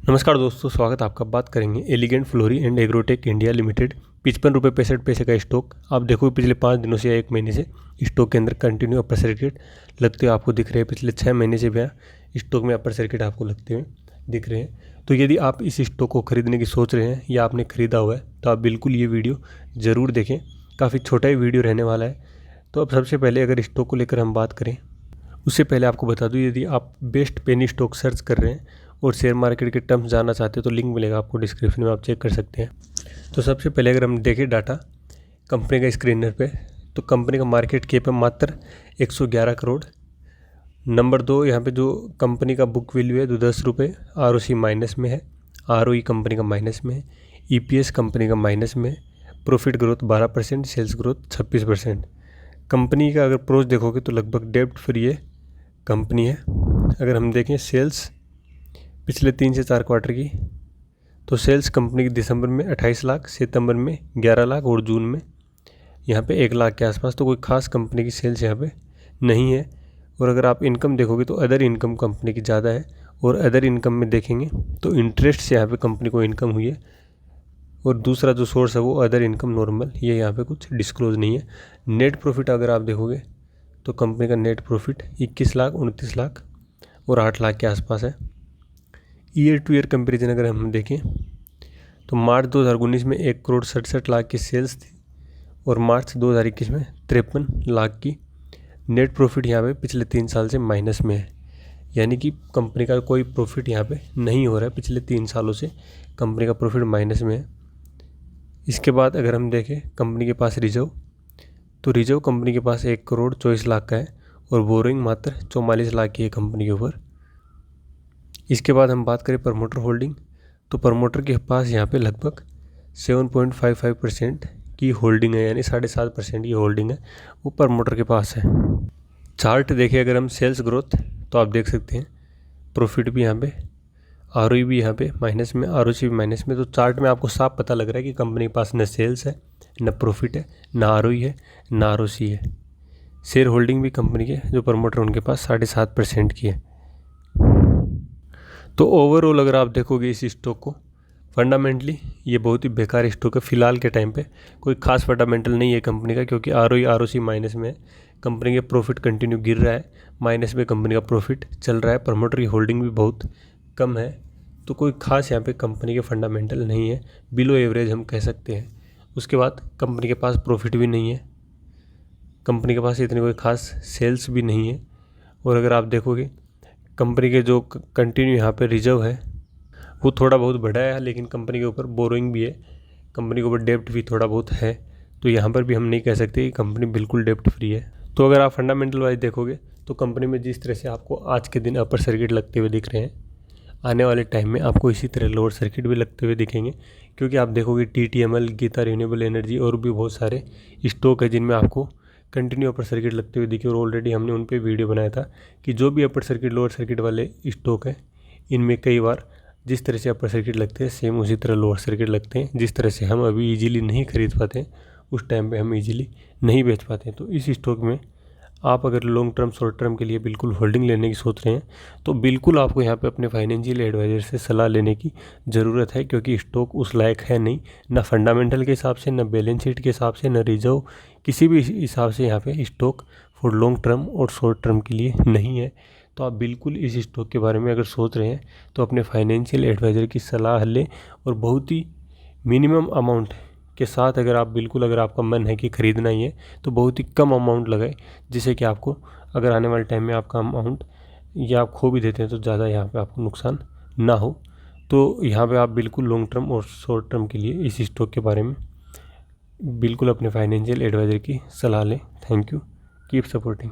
नमस्कार दोस्तों, स्वागत है आपका। बात करेंगे Elegant Flori and Agrotech India Limited 55 रुपये 65 पैसे का स्टॉक। आप देखोगे पिछले 5 दिनों से या 1 महीने से स्टॉक के अंदर कंटिन्यू अपर सर्किट लगते हुए आपको दिख रहे हैं। पिछले 6 महीने से भी स्टॉक में अपर सर्किट आपको लगते हुए दिख रहे हैं। तो यदि आप इस स्टॉक को खरीदने की सोच रहे हैं या आपने खरीदा हुआ है तो आप बिल्कुल ये वीडियो ज़रूर देखें। काफ़ी छोटा ही वीडियो रहने वाला है। तो अब सबसे पहले अगर स्टॉक को लेकर हम बात करें, उससे पहले आपको बता दूं, यदि आप बेस्ट पेनी स्टॉक सर्च कर रहे हैं और शेयर मार्केट के टर्म्स जानना चाहते हैं तो लिंक मिलेगा आपको डिस्क्रिप्शन में, आप चेक कर सकते हैं। तो सबसे पहले अगर हम देखें डाटा कंपनी का स्क्रीनर पे, तो कंपनी का मार्केट कैप है मात्र 111 करोड़। नंबर 2, यहाँ पे जो कंपनी का बुक वैल्यू है तो 10 रुपये। ROC माइनस में है, ROE कंपनी का माइनस में है, EPS कंपनी का माइनस में है, profit growth 12%, sales growth 26%। Company का अगर प्रोज देखोगे तो लगभग डेब्ट फ्री है कंपनी है। अगर हम देखें सेल्स पिछले 3 से 4 क्वार्टर की, तो सेल्स कंपनी की दिसंबर में 28 लाख, सितंबर में 11 लाख और जून में यहाँ पे 1 लाख के आसपास। तो कोई खास कंपनी की सेल्स यहाँ पे नहीं है। और अगर आप इनकम देखोगे तो अदर इनकम कंपनी की ज़्यादा है, और अदर इनकम में देखेंगे तो इंटरेस्ट से यहाँ पे कंपनी को इनकम हुई है। और दूसरा जो सोर्स है वो अदर इनकम नॉर्मल, ये यहाँ पे कुछ डिस्क्लोज नहीं है। नेट प्रॉफिट अगर आप देखोगे तो कंपनी का नेट प्रॉफिट 21 लाख, 29 लाख और 8 लाख के आसपास है। ईयर टू ईयर कंपेरिजन अगर हम देखें तो मार्च 2019 में 1 करोड़ 67 लाख की सेल्स थी और मार्च 2021 में 53 लाख की। नेट प्रॉफिट यहाँ पे पिछले 3 साल से माइनस में है, यानी कि कंपनी का कोई प्रॉफिट यहाँ पे नहीं हो रहा है। पिछले 3 सालों से कंपनी का प्रॉफिट माइनस में है। इसके बाद अगर हम देखें कंपनी के पास रिजर्व, तो रिजर्व कंपनी के पास 1 करोड़ 24 लाख का है और बोरिंग मात्र 44 लाख की है कंपनी के ऊपर। इसके बाद हम बात करें प्रमोटर होल्डिंग, तो प्रमोटर के पास यहाँ पे लगभग 7.55% की होल्डिंग है, यानी 7.5% की होल्डिंग है वो प्रमोटर के पास है। चार्ट देखें अगर हम सेल्स ग्रोथ, तो आप देख सकते हैं प्रॉफिट भी यहाँ पे, ROE भी यहाँ पे माइनस में, ROC भी माइनस में। तो चार्ट में आपको साफ पता लग रहा है कि कंपनी के पास न सेल्स है, न प्रॉफिट है, न ROE है, न ROC है। शेयर होल्डिंग भी कंपनी के जो प्रमोटर उनके पास 7.5% की है। तो ओवरऑल अगर आप देखोगे इस स्टॉक को, फंडामेंटली ये बहुत ही बेकार स्टॉक है। फिलहाल के टाइम पे कोई खास फंडामेंटल नहीं है कंपनी का, क्योंकि ROE ROC माइनस में है। कंपनी के प्रॉफिट कंटिन्यू गिर रहा है, माइनस में कंपनी का प्रॉफिट चल रहा है, प्रमोटर की होल्डिंग भी बहुत कम है। तो कोई खास यहाँ पे कंपनी के फंडामेंटल नहीं है, बिलो एवरेज हम कह सकते हैं। उसके बाद कंपनी के पास प्रॉफिट भी नहीं है, कंपनी के पास इतनी कोई खास सेल्स भी नहीं है। और अगर आप देखोगे कंपनी के जो कंटिन्यू यहाँ पे रिजर्व है वो थोड़ा बहुत बढ़ा है, लेकिन कंपनी के ऊपर बोरोइंग भी है, कंपनी के ऊपर डेब्ट भी थोड़ा बहुत है। तो यहाँ पर भी हम नहीं कह सकते कि कंपनी बिल्कुल डेब्ट फ्री है। तो अगर आप फंडामेंटल वाइज देखोगे तो कंपनी में जिस तरह से आपको आज के दिन अपर सर्किट लगते हुए दिख रहे हैं, आने वाले टाइम में आपको इसी तरह लोअर सर्किट भी लगते हुए दिखेंगे। क्योंकि आप देखोगे TTML, गीता रिन्यूएबल एनर्जी और भी बहुत सारे स्टॉक है जिनमें आपको कंटिन्यू अपर सर्किट लगते हुए दिखे। और ऑलरेडी हमने उन पे वीडियो बनाया था कि जो भी अपर सर्किट लोअर सर्किट वाले स्टॉक है, इनमें कई बार जिस तरह से अपर सर्किट लगते हैं सेम उसी तरह लोअर सर्किट लगते हैं। जिस तरह से हम अभी इजीली नहीं खरीद पाते हैं, उस टाइम पे हम इजीली नहीं बेच पाते हैं। तो इस स्टॉक में आप अगर लॉन्ग टर्म शॉर्ट टर्म के लिए बिल्कुल होल्डिंग लेने की सोच रहे हैं तो बिल्कुल आपको यहाँ पे अपने फाइनेंशियल एडवाइज़र से सलाह लेने की ज़रूरत है, क्योंकि स्टॉक उस लायक है नहीं, ना फंडामेंटल के हिसाब से, ना बैलेंस शीट के हिसाब से, ना रिजर्व, किसी भी हिसाब से यहाँ पे स्टॉक फॉर लॉन्ग टर्म और शॉर्ट टर्म के लिए नहीं है। तो आप बिल्कुल इस स्टॉक के बारे में अगर सोच रहे हैं तो अपने फाइनेंशियल एडवाइज़र की सलाह लें, और बहुत ही मिनिमम अमाउंट के साथ अगर आपका मन है कि ख़रीदना ही है तो बहुत ही कम अमाउंट लगाए, जिससे कि आपको अगर आने वाले टाइम में आपका अमाउंट या आप खो भी देते हैं तो ज़्यादा यहाँ पे आपको नुकसान ना हो। तो यहाँ पे आप बिल्कुल लॉन्ग टर्म और शॉर्ट टर्म के लिए इस स्टॉक के बारे में बिल्कुल अपने फाइनेंशियल एडवाइज़र की सलाह लें। Thank you, keep supporting.